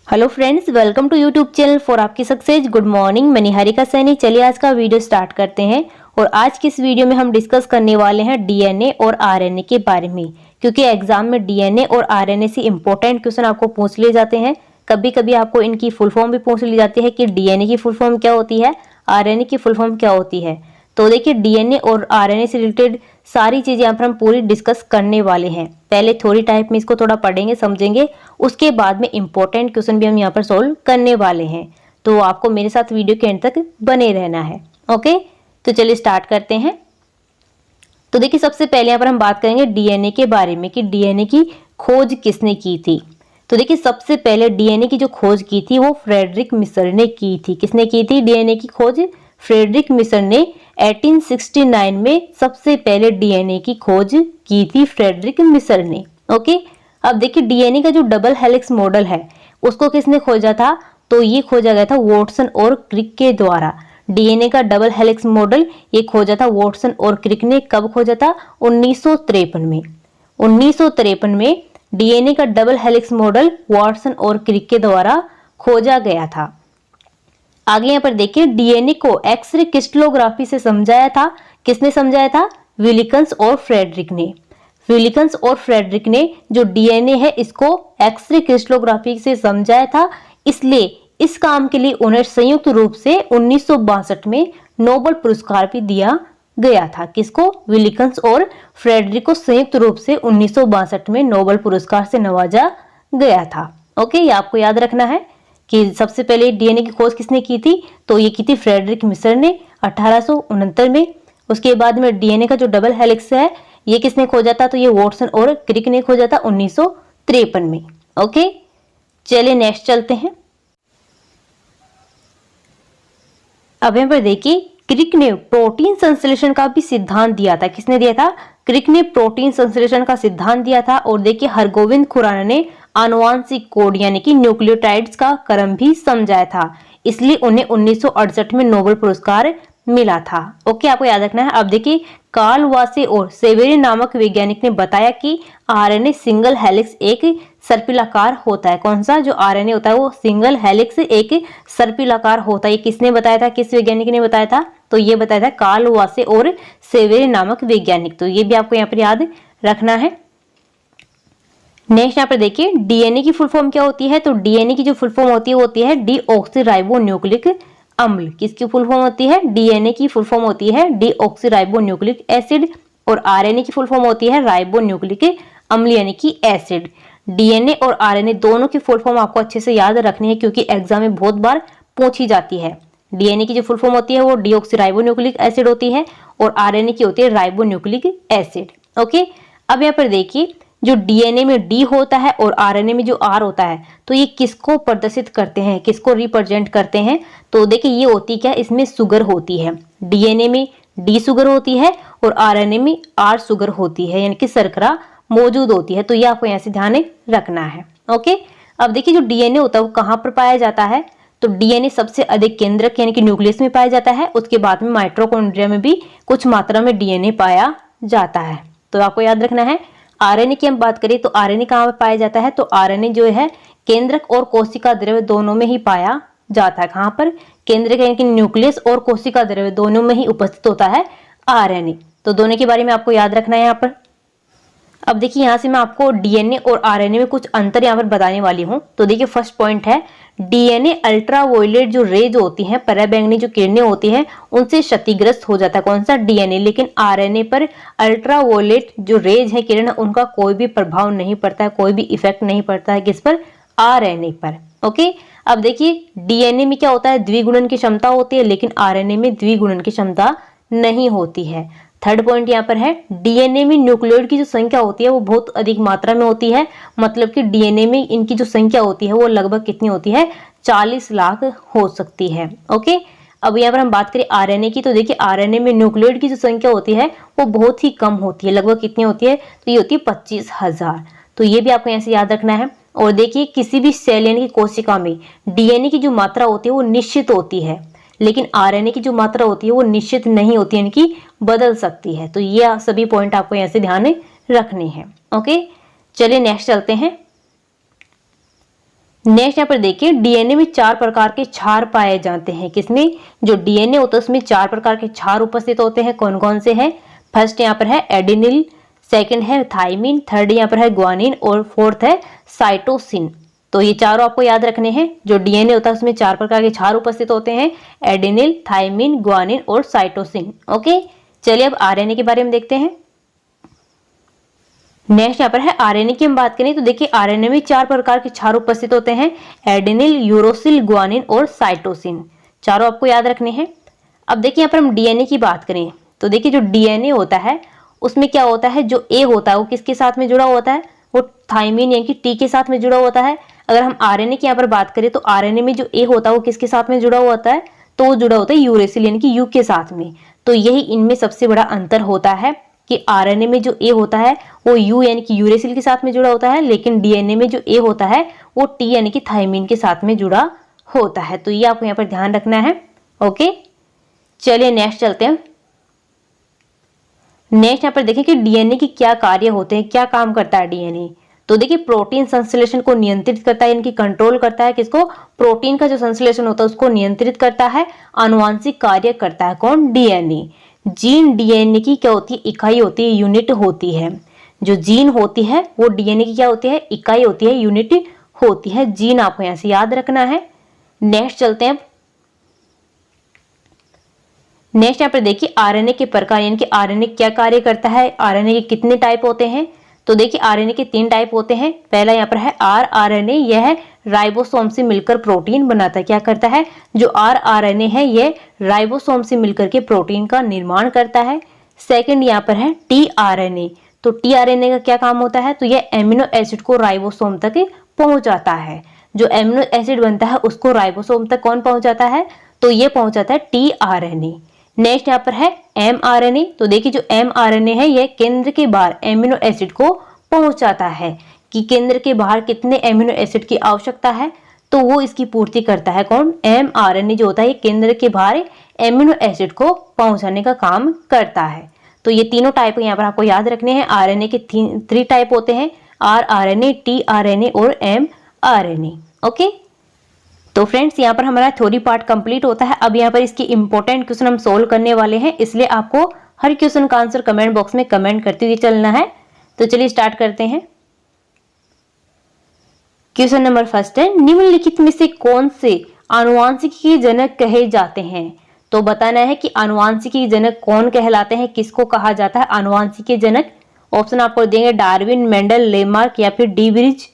Hello friends, welcome to YouTube channel for आपकी success. Good morning, मैं निहारिका सैनी। चलिए आज का वीडियो स्टार्ट करते हैं। और आज की इस वीडियो में हम डिस्कस करने वाले हैं डीएनए और आरएनए के बारे में, क्योंकि एग्जाम में डीएनए और आरएनए से इंपॉर्टेंट क्वेश्चन आपको पूछ लिए जाते हैं। कभी कभी आपको इनकी फुल फॉर्म भी पूछ ली जाती है कि डीएनए की फुल फॉर्म क्या होती है, आरएनए की फुल फॉर्म क्या होती है। तो देखिए, डीएनए और आरएनए से रिलेटेड सारी चीजें यहाँ पर हम पूरी डिस्कस करने वाले हैं। पहले थ्योरी टाइप में इसको थोड़ा पढ़ेंगे, समझेंगे, उसके बाद में इंपॉर्टेंट क्वेश्चन भी हम यहाँ पर सॉल्व करने वाले हैं। तो आपको मेरे साथ वीडियो के एंड तक बने रहना है। ओके, तो चलिए स्टार्ट करते हैं। तो देखिए, सबसे पहले यहाँ पर हम बात करेंगे डीएनए के बारे में कि डीएनए की खोज किसने की थी। तो देखिए, सबसे पहले डीएनए की जो खोज की थी वो फ्रेडरिक मिसर ने की थी। किसने की थी डीएनए की खोज? फ्रेडरिक मिसर ने 1869 में सबसे पहले डीएनए की खोज की थी, फ्रेडरिक मिसर ने। ओके, अब देखिए, डीएनए का जो डबल हेलिक्स मॉडल है उसको किसने खोजा था? तो ये खोजा गया था वॉटसन और क्रिक के द्वारा। डीएनए का डबल हेलिक्स मॉडल ये खोजा था वॉटसन और क्रिक ने। कब खोजा था? 1953 में। 1953 में डीएनए का डबल हेलिक्स मॉडल वॉटसन और क्रिक के द्वारा खोजा गया था। आगे यहाँ पर देखिए, डीएनए को एक्सरे क्रिस्टलोग्राफी से समझाया था। किसने समझाया था? विलिकन्स और फ्रेडरिक ने। विलिकन्स और फ्रेडरिक ने जो डीएनए है इसको एक्सरे क्रिस्टलोग्राफी से समझाया था। इसलिए इस काम के लिए उन्हें संयुक्त रूप से 1962 में नोबेल पुरस्कार भी दिया गया था। किसको? विलिकन्स और फ्रेडरिक को संयुक्त रूप से 1962 में नोबेल पुरस्कार से नवाजा गया था। ओके, ये आपको याद रखना है कि सबसे पहले डीएनए की खोज किसने की थी? तो ये की थी फ्रेडरिक मिसर ने 1869 में। उसके बाद में डीएनए का जो डबल हेलिक्स है ये किसने खोजा था? तो ये वॉटसन और क्रिक ने खोजा था 1953 में। ओके, चलिए नेक्स्ट चलते हैं। अब यहाँ पर देखिए, क्रिक ने प्रोटीन संश्लेषण का भी सिद्धांत दिया था। किसने दिया था? क्रिक ने प्रोटीन संश्लेषण का सिद्धांत दिया था। और देखिए, हरगोविंद खुराना ने आनुवांशिक कोड यानी कि न्यूक्लियोटाइड्स का क्रम भी समझाया था। इसलिए उन्हें 1968 में नोबेल पुरस्कार मिला था। ओके, आपको याद रखना है। अब देखिए, कार्ल वासे और सेवेरिन नामक वैज्ञानिक ने बताया कि आरएनए सिंगल हेलिक्स एक सर्पिलाकार होता है। कौन सा? जो आरएनए होता है वो सिंगल हेलिक्स एक सर्पिलाकार होता है। ये किसने बताया था? किस वैज्ञानिक ने बताया था? तो ये बताया था कार्ल वासे और सेवेरिन नामक वैज्ञानिक। तो ये भी आपको यहाँ पर याद रखना है। नेक्स्ट यहाँ पर देखिए, डीएनए की फुल फॉर्म क्या होती है? तो डीएनए की जो फुल फॉर्म होती है वो होती है डीऑक्सीराइबोन्यूक्लिक अम्ल। किसकी फुल फॉर्म होती है? डीएनए की फुल फॉर्म होती है डीऑक्सीराइबोन्यूक्लिक एसिड। और आरएनए की फुल फॉर्म होती है राइबोन्यूक्लिक अम्ल यानी कि एसिड। डीएनए और आरएनए दोनों की फुल फॉर्म आपको अच्छे से याद रखनी है, क्योंकि एग्जाम में बहुत बार पूछी जाती है। डीएनए की जो फुल फॉर्म होती है वो डीऑक्सीराइबोन्यूक्लिक एसिड होती है और आरएनए की होती है राइबोन्यूक्लिक एसिड। ओके, अब यहाँ पर देखिए, जो डीएनए में डी होता है और आरएनए में जो आर होता है, तो ये किसको प्रदर्शित करते हैं, किसको रिप्रेजेंट करते हैं? तो देखिए, ये होती क्या? इसमें शुगर होती है। डीएनए में डी शुगर होती है और आरएनए में आर शुगर होती है, यानी कि शर्करा मौजूद होती है। तो ये आपको यहाँ से ध्यान रखना है। ओके, अब देखिए, जो डीएनए होता है वो कहाँ पर पाया जाता है? तो डीएनए सबसे अधिक केंद्रक यानी कि न्यूक्लियस में पाया जाता है। उसके बाद में माइटोकॉन्ड्रिया में भी कुछ मात्रा में डीएनए पाया जाता है। तो आपको याद रखना है। आरएनए की हम बात करें तो आरएनए कहाँ पर पाया जाता है? तो आरएनए जो है केंद्रक और कोशिका द्रव्य दोनों में ही पाया जाता है। कहाँ पर? केंद्रक यानी कि न्यूक्लियस और कोशिका द्रव्य दोनों में ही उपस्थित होता है आरएनए। तो दोनों के बारे में आपको याद रखना है यहाँ पर। अब देखिए, यहाँ से मैं आपको डीएनए और आरएनए में कुछ अंतर यहाँ पर बताने वाली हूँ। तो देखिए, फर्स्ट पॉइंट है, डीएनए अल्ट्रावायलेट जो रेज होती हैं, पराबैंगनी जो किरणें होती हैं, उनसे क्षतिग्रस्त हो जाता है। कौन सा? डीएनए। लेकिन आरएनए पर अल्ट्रावायलेट जो रेज है, किरण, उनका कोई भी प्रभाव नहीं पड़ता है, कोई भी इफेक्ट नहीं पड़ता है। किस पर? आरएनए पर। ओके, अब देखिए, डीएनए में क्या होता है? द्विगुणन की क्षमता होती है, लेकिन आरएनए में द्विगुणन की क्षमता नहीं होती है। थर्ड पॉइंट यहाँ पर है, डीएनए में न्यूक्लियोइड की जो संख्या होती है वो बहुत अधिक मात्रा में होती है। मतलब कि डीएनए में इनकी जो संख्या होती है वो लगभग कितनी होती है? 40 लाख हो सकती है। ओके, अब यहाँ पर हम बात करें आरएनए की, तो देखिए, आरएनए में न्यूक्लियोइड की जो संख्या होती है वो बहुत ही कम होती है। लगभग कितनी होती है? तो ये होती है 25,000। तो ये भी आपको यहाँ से याद रखना है। और देखिए, किसी भी सेल यानी कि कोशिका में डीएनए की जो मात्रा होती है वो निश्चित होती है, लेकिन आरएनए की जो मात्रा होती है वो निश्चित नहीं होती है, यानी कि बदल सकती है। तो ये सभी पॉइंट आपको यहाँ से ध्यान रखने हैं। ओके, चलिए नेक्स्ट चलते हैं। नेक्स्ट यहाँ पर देखिए डीएनए में 4 प्रकार के क्षार पाए जाते हैं। किसमें? जो डीएनए होता है उसमें 4 प्रकार के क्षार उपस्थित होते हैं। कौन कौन से हैं? फर्स्ट यहाँ पर है एडेनिल, सेकंड है थाइमिन, थर्ड यहाँ पर है ग्वानिन और फोर्थ है साइटोसिन। तो ये चारों आपको याद रखने हैं। जो डीएनए होता है उसमें 4 प्रकार के क्षार उपस्थित होते हैं, एडेनिल, थाइमिन, ग्वानिन और साइटोसिन। ओके, चलिए अब आरएनए के बारे में देखते हैं। नेक्स्ट यहाँ पर है आरएनए की हम बात करें तो देखिए आरएनए में 4 प्रकार के क्षार उपस्थित होते हैं, एडेनिल, यूरोसिल, ग्वानिन और साइटोसिन। चारों आपको याद रखने हैं। अब देखिए यहाँ पर हम डीएनए की बात करें तो देखिए जो डीएनए होता है उसमें क्या होता है, जो ए होता है वो किसके साथ में जुड़ा होता है, वो थाइमिन यानी कि टी के साथ में जुड़ा होता है। अगर हम आरएनए की यहाँ पर बात करें तो आरएनए में जो ए होता है वो किसके साथ में जुड़ा होता है, तो वो जुड़ा होता है यूरेसिल यानी कि यू के साथ में। तो यही इनमें सबसे बड़ा अंतर होता है कि आरएनए में जो ए होता है वो यू यानी कि यूरेसिल के साथ में जुड़ा होता है, लेकिन डीएनए में जो ए होता है वो टी यानी कि थाइमिन के साथ में जुड़ा होता है। तो ये आपको यहाँ पर ध्यान रखना है। ओके, चलिए नेक्स्ट चलते हैं। नेक्स्ट यहाँ पर देखें कि डीएनए के क्या कार्य होते हैं, क्या काम करता है डीएनए। तो देखिए प्रोटीन संश्लेषण को नियंत्रित करता है, इनकी कंट्रोल करता है। किसको? प्रोटीन का जो संश्लेषण होता है उसको नियंत्रित करता है। आनुवांशिक कार्य करता है कौन? डीएनए। जीन डीएनए की क्या होती है? इकाई होती है, यूनिट होती है। जो जीन होती है वो डीएनए की क्या होती है? इकाई होती है, यूनिट होती है। जीन आपको यहां से याद रखना है। नेक्स्ट चलते हैं। नेक्स्ट यहाँ पर देखिए आरएनए के प्रकार यानी कि आरएनए क्या कार्य करता है, आरएनए के कितने टाइप होते हैं। तो देखिए आरएनए के 3 टाइप होते हैं। पहला यहाँ पर है आरआरएनए, यह राइबोसोम से मिलकर प्रोटीन बनाता है। क्या करता है? जो आरआरएनए है ये राइबोसोम से मिलकर के प्रोटीन का निर्माण करता है। सेकंड यहाँ पर है टीआरएनए। तो टीआरएनए का क्या काम होता है, तो यह एमिनो एसिड को राइबोसोम तक पहुंचाता है। जो एमिनो एसिड बनता है उसको राइबोसोम तक कौन पहुंचाता है, तो ये पहुंचाता है टीआरएनए। नेक्स्ट यहाँ पर है एमआरएनए। तो देखिए जो एमआरएनए है यह केंद्र के बाहर एमिनो एसिड को पहुंचाता है कि केंद्र के बाहर कितने एमिनो एसिड की आवश्यकता है, तो वो इसकी पूर्ति करता है कौन? एमआरएनए जो होता है ये केंद्र के बाहर एमिनो एसिड को पहुंचाने का काम करता है। तो ये तीनों टाइप यहाँ पर आपको याद रखने हैं। आरएनए के 3 टाइप होते हैं, आरआरएनए, टीआरएनए और एमआरएनए। ओके, तो फ्रेंड्स यहाँ पर हमारा थ्योरी पार्ट कंप्लीट होता है। अब यहाँ पर इसके इंपॉर्टेंट क्वेश्चन हम सोल्व करने वाले हैं, इसलिए आपको हर क्वेश्चन का आंसर कमेंट बॉक्स में कमेंट करते हुए चलना है। तो चलिए स्टार्ट करते हैं। क्वेश्चन नंबर फर्स्ट है, निम्नलिखित में से कौन से आनुवांशिकी के जनक कहे जाते हैं। तो बताना है कि आनुवांशिकी के जनक कौन कहलाते हैं, किसको कहा जाता है आनुवांशिकी के जनक। ऑप्शन आपको देंगे डार्विन, मेंडल, लेमार्क या फिर डी ब्रिज।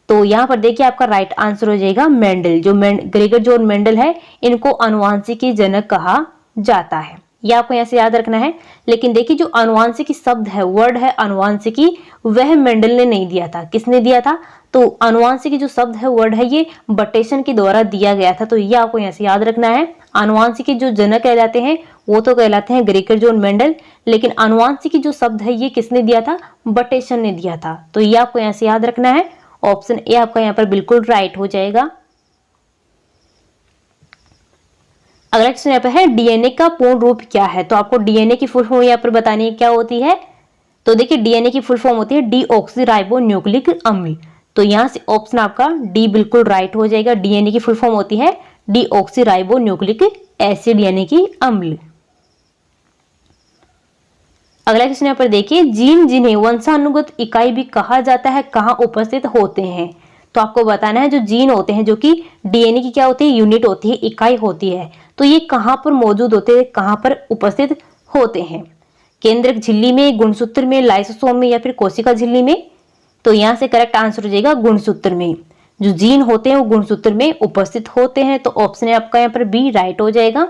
तो यहाँ पर देखिए आपका राइट आंसर हो जाएगा मेंडल। जो ग्रेगर जॉन मेंडल है इनको आनुवांशिकी जनक कहा जाता है, ये आपको यहाँ से याद रखना है। लेकिन देखिए जो आनुवांशिकी शब्द है, वर्ड है आनुवांशिकी, वह मेंडल ने नहीं दिया था। किसने दिया था? तो आनुवांशिकी जो शब्द है, वर्ड है, ये बटेसन के द्वारा दिया गया था। तो ये आपको यहाँ से याद रखना है। आनुवांशिकी जो जनक कहलाते हैं वो तो कहलाते हैं ग्रेगर जॉन मेंडल, लेकिन आनुवांशिकी जो शब्द है ये किसने दिया था? बटेसन ने दिया था। तो ये आपको यहाँ से याद रखना है। ऑप्शन ए आपका यहाँ पर बिल्कुल राइट हो जाएगा। अगला क्वेश्चन यहाँ पर है डीएनए का पूर्ण रूप क्या है। तो आपको डीएनए की फुल फॉर्म यहाँ पर बतानी है क्या होती है। तो देखिए डीएनए की फुल फॉर्म होती है डीऑक्सीराइबोन्यूक्लिक अम्ल। तो यहाँ से ऑप्शन आपका डी बिल्कुल राइट हो जाएगा। डीएनए की फुल फॉर्म होती है डीऑक्सीराइबोन्यूक्लिक एसिड यानी कि अम्ल। अगला क्वेश्चन यहाँ पर देखिए जीन जिन्हें वंशानुगत इकाई भी कहा जाता है कहाँ उपस्थित होते हैं। तो आपको बताना है जो जीन होते हैं जो कि डीएनए की क्या होती है? यूनिट होती है, इकाई होती है। तो ये कहाँ पर मौजूद होते हैं, कहाँ पर उपस्थित होते हैं? केंद्रक झिल्ली में, गुणसूत्र में, लाइसोसोम में या फिर कोशिका झिल्ली में। तो यहाँ से करेक्ट आंसर हो जाएगा गुणसूत्र में। जो जीन होते हैं वो गुणसूत्र में उपस्थित होते हैं। तो ऑप्शन है आपका यहाँ पर बी राइट हो जाएगा।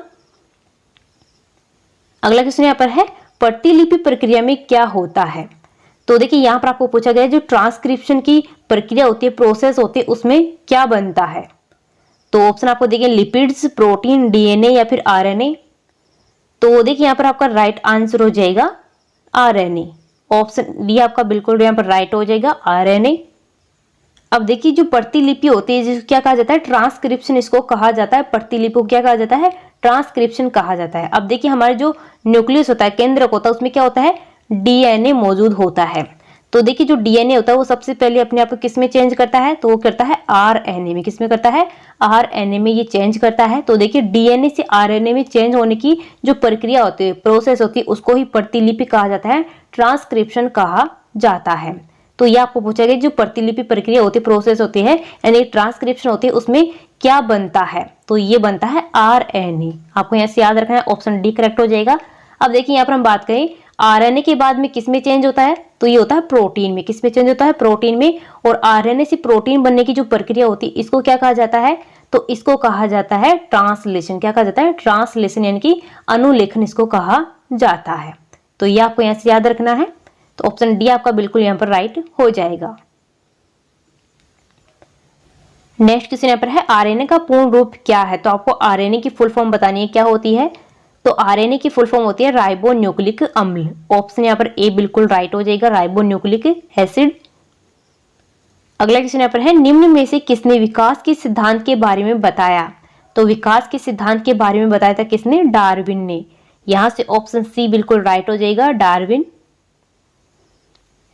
अगला क्वेश्चन यहाँ पर है प्रतिलिपि प्रक्रिया में क्या होता है। तो देखिए यहाँ पर आपको पूछा गया है जो ट्रांसक्रिप्शन की प्रक्रिया होती है, प्रोसेस होती है, उसमें क्या बनता है। तो ऑप्शन आपको देखिए लिपिड्स, प्रोटीन, डीएनए या फिर आरएनए। तो देखिए यहाँ पर आपका राइट आंसर हो जाएगा आरएनए। ऑप्शन डी आपका बिल्कुल यहाँ पर राइट हो जाएगा आरएनए। अब देखिए जो प्रतिलिपि होती है जिसको क्या कहा जाता है? ट्रांसक्रिप्शन इसको कहा जाता है। प्रतिलिपि को क्या कहा जाता है? ट्रांसक्रिप्शन कहा जाता है। अब देखिए हमारे जो न्यूक्लियस होता है, केंद्रक होता है, उसमें क्या होता है? डीएनए मौजूद होता है। तो देखिए जो डीएनए होता है वो सबसे पहले अपने आप को किस में चेंज करता है, तो वो करता है आरएनए में। किस में करता है, आरएनए में ये चेंज करता है। तो देखिए डीएनए से आरएनए में चेंज होने की जो प्रक्रिया होती है, प्रोसेस होती है, उसको ही प्रतिलिपि कहा जाता है, ट्रांसक्रिप्शन कहा जाता है। तो ये आपको पूछा गया जो प्रतिलिपि प्रक्रिया होती है, प्रोसेस होती है, यानी ट्रांसक्रिप्शन होती है, उसमें क्या बनता है, तो ये बनता है आरएनए। आपको यहाँ से याद रखना है, ऑप्शन डी करेक्ट हो जाएगा। अब देखिए यहाँ पर हम बात करें आरएनए के बाद में किस में चेंज होता है, तो ये होता है प्रोटीन में। किस में चेंज होता है, प्रोटीन में। और आरएनए से प्रोटीन बनने की जो प्रक्रिया होती है, इसको क्या कहा जाता है, तो इसको कहा जाता है ट्रांसलेशन। क्या कहा जाता है, ट्रांसलेशन, यानी कि अनुलेखन इसको कहा जाता है। तो ये आपको यहाँ से याद रखना है। तो ऑप्शन डी आपका बिल्कुल यहाँ पर राइट हो जाएगा। नेक्स्ट क्वेश्चन यहाँ पर है आरएनए का पूर्ण रूप क्या है, तो आपको आरएनए की फुल फॉर्म बतानी है, क्या होती है, तो आरएनए की फुल फॉर्म होती है राइबोन्यूक्लिक अम्ल। ऑप्शन यहाँ पर ए बिल्कुल राइट हो जाएगा, राइबोन्यूक्लिक एसिड। अगला क्वेश्चन यहाँ पर है निम्न में से किसने विकास के सिद्धांत के बारे में बताया, तो विकास के सिद्धांत के बारे में बताया था किसने, डार्विन ने। यहां से ऑप्शन सी बिल्कुल राइट हो जाएगा, डार्विन।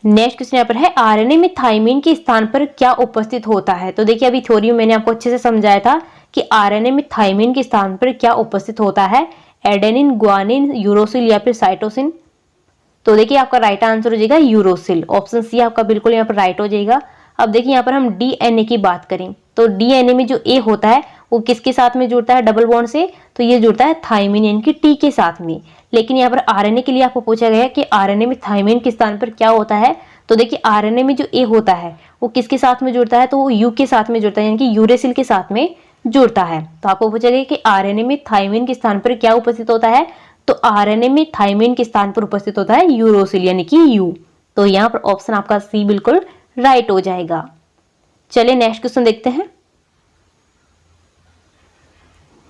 नेक्स्ट क्वेश्चन यहाँ पर है आरएनए में थाइमिन के स्थान पर क्या उपस्थित होता है, तो देखिए अभी थ्योरी में मैंने आपको अच्छे से समझाया था कि आरएनए में थाइमिन के स्थान पर क्या उपस्थित होता है, एडेनिन, ग्वानिन, यूरोसिल या फिर साइटोसिन। तो देखिए आपका राइट आंसर हो जाएगा यूरोसिल। ऑप्शन सी आपका बिल्कुल यहाँ पर राइट हो जाएगा। अब देखिए यहाँ पर हम डीएनए की बात करें, तो डीएनए में जो ए होता है वो किसके साथ में जुड़ता है, डबल बॉन्ड से, तो ये जुड़ता है थाइमिन यानी कि टी के साथ में। लेकिन यहाँ पर आरएनए के लिए आपको पूछा गया है कि आरएनए में थाइमिन के स्थान पर क्या होता है, तो देखिए आरएनए में जो ए होता है वो किसके साथ में जुड़ता है, तो वो यू के साथ में जुड़ता है, यानी कि यूरेसिल के साथ में जुड़ता है। तो आपको पूछा गया कि आरएनए में थाइमिन के स्थान पर क्या उपस्थित होता है, तो आरएनए में थाइमिन के स्थान पर उपस्थित होता है यूरोसिल यानी कि यू। तो यहाँ पर ऑप्शन आपका सी बिल्कुल राइट हो जाएगा। चलिए नेक्स्ट क्वेश्चन देखते हैं।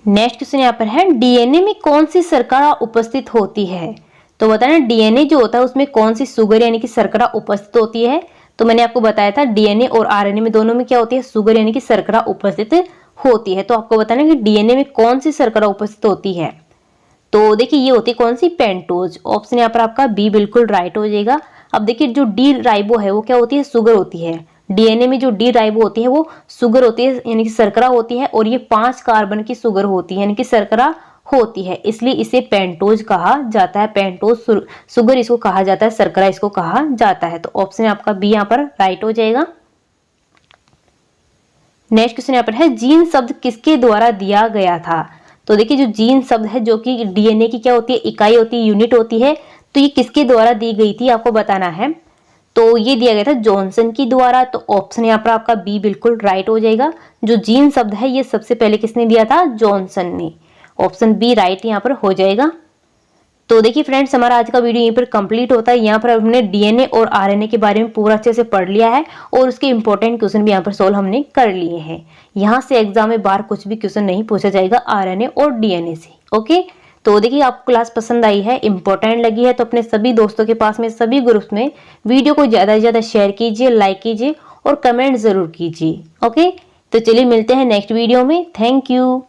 नेक्स्ट क्वेश्चन यहाँ पर है डीएनए में कौन सी शर्करा उपस्थित होती है, तो बताना डीएनए जो होता है उसमें कौन सी शुगर यानी कि शर्करा उपस्थित होती है। तो मैंने आपको बताया था डीएनए और आरएनए में दोनों में क्या होती है, शुगर यानी कि शर्करा उपस्थित होती है। तो आपको बताना कि डीएनए में कौन सी शर्करा उपस्थित होती है, तो देखिए ये होती है कौन सी, पेंटोज। ऑप्शन यहाँ पर आपका बी बिल्कुल राइट हो जाएगा। अब देखिए जो डी राइबो है वो क्या होती है, शुगर होती है। डीएनए में जो डी राइबो होती है वो शुगर होती है यानी कि शर्करा होती है, और ये 5 कार्बन की शुगर होती है यानी कि शर्करा होती है, इसलिए इसे पेंटोज कहा जाता है। पेंटोज शुगर इसको कहा जाता है, शर्करा इसको कहा जाता है। तो ऑप्शन आपका बी यहाँ पर राइट हो जाएगा। नेक्स्ट क्वेश्चन यहाँ पर है जीन शब्द किसके द्वारा दिया गया था, तो देखिए जो जीन शब्द है जो कि डीएनए की क्या होती है, इकाई होती है, यूनिट होती है, तो ये किसके द्वारा दी गई थी आपको बताना है। तो ये दिया गया था जॉनसन की द्वारा। तो ऑप्शन यहाँ पर आपका बी बिल्कुल राइट हो जाएगा। जो जीन शब्द है ये सबसे पहले किसने दिया था, जॉनसन ने। ऑप्शन बी राइट यहाँ पर हो जाएगा। तो देखिए फ्रेंड्स हमारा आज का वीडियो यहीं पर कंप्लीट होता है। यहाँ पर हमने डीएनए और आरएनए के बारे में पूरा अच्छे से पढ़ लिया है, और उसके इंपॉर्टेंट क्वेश्चन भी यहाँ पर सोल्व हमने कर लिए हैं। यहाँ से एग्जाम में बाहर कुछ भी क्वेश्चन नहीं पूछा जाएगा आरएनए और डीएनए से। ओके, तो देखिए आपको क्लास पसंद आई है, इंपॉर्टेंट लगी है, तो अपने सभी दोस्तों के पास में, सभी ग्रुप्स में वीडियो को ज्यादा से ज्यादा शेयर कीजिए, लाइक कीजिए और कमेंट जरूर कीजिए। ओके, तो चलिए मिलते हैं नेक्स्ट वीडियो में। Thank you.